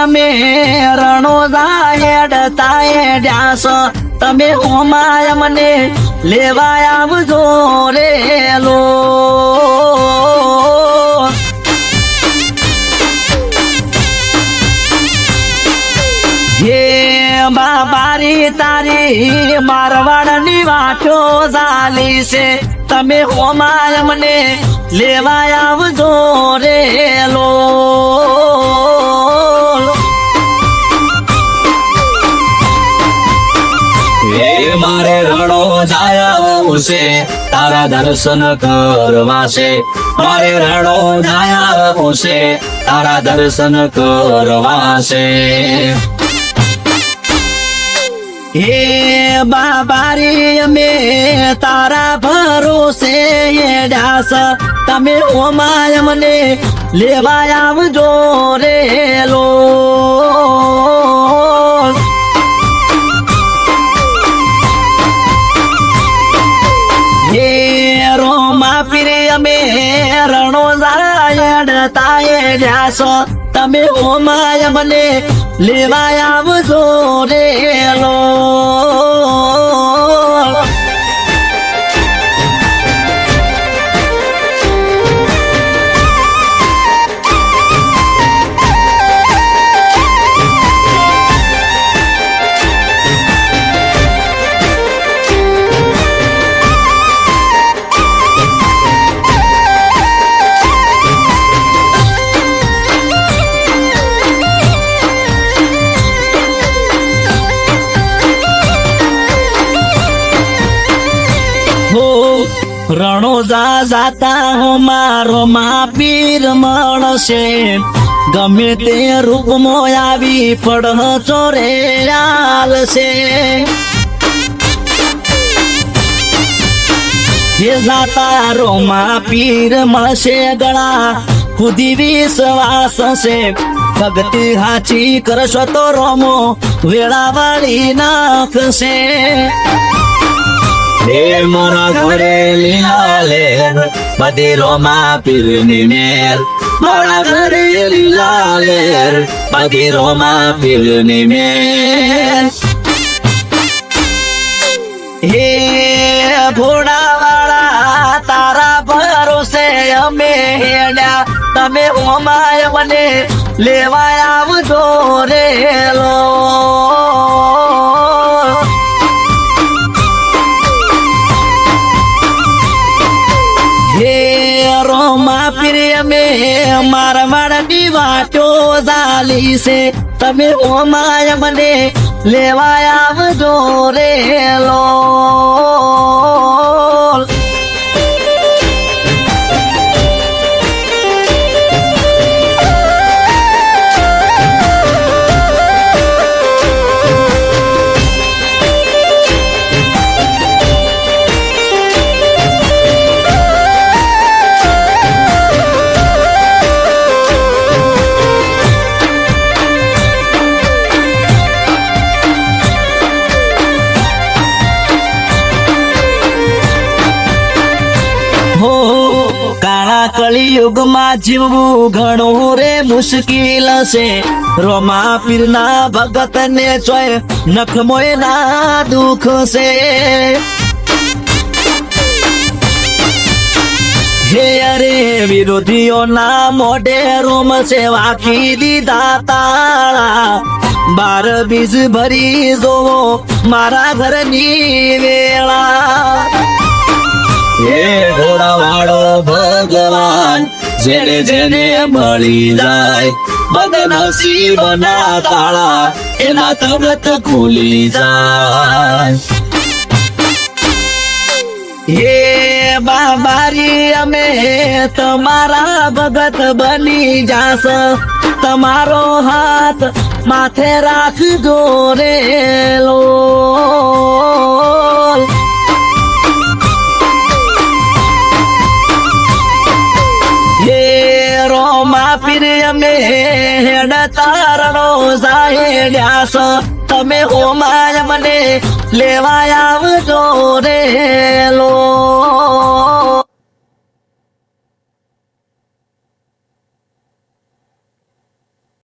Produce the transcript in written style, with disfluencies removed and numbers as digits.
અમે રણો હેડતા હેડ્યાસ તમે હોમાય મને લેવા આવજો રેલો હે બાબારી તારી મારવાડની વાટો ચાલી છે તમે હોમાય મને લેવા આવજો રેલો મારે રણો જાયા છે તારા દર્શન કરવા છે મારે રણો જાયા છે તારા દર્શન કરવા છે હે બાબારી અમે તારા ભરોસે હેડ્યાસ તમે ઓમાય મને લેવા આવજો રેલો હે રોમા પીરે અમે રણો હેડતા હેડ્યાસ તમે ઓમાય મને લેવા આવજો રેલો રણોજા જાતા હો મારો પીર મળશે ગમે તે રૂપમાં આવી પડ ચોરે આલશે હે જાતા રોમા પીર મળશે ગળા ખુદી વિશ્વાસ છે ભક્તિ હાચી કરશો તો રોમો વેળા વાળી નાખશે હે મારા ઘરે લીલા લેર બધી રોમા પીરની મેર મારા ઘરે લીલા લેર બધી રોમા પીરની મેર હે ભોળાવાળા તારા ભરોસે અમે હેડ્યા તમે ઓમાય મને લેવા આવજો રેલો રોમા પ્રિય મે મારવાડની વાટો ચાલી છે તમે ઓમાય મને લેવા આવજો રેલો કાળા કળિયુગમાં જીવવું ઘણું રે મુશ્કેલ છે રોમા પીરના ભગત ને ચોય નખમોય ના દુઃખ છે હે અરે વિરોધીઓના મોઢે રોમ છે વાકી દીધા તાળા બાર બીજ ભરી જોવો મારા ઘરની વેળા હે ઘોડાવાળો ભગવાન જેને જેને મળી જાય બદનસીબના તાળા એના તરત ખુલી જાય હે બાબારી અમે તમારા ભગત બની જાસ તમારો હાથ માથે રાખજો રેલો પીર અમે હેડતા રણો હેડ્યાસ તમે ઓમાય મને લેવા આવજો રેલો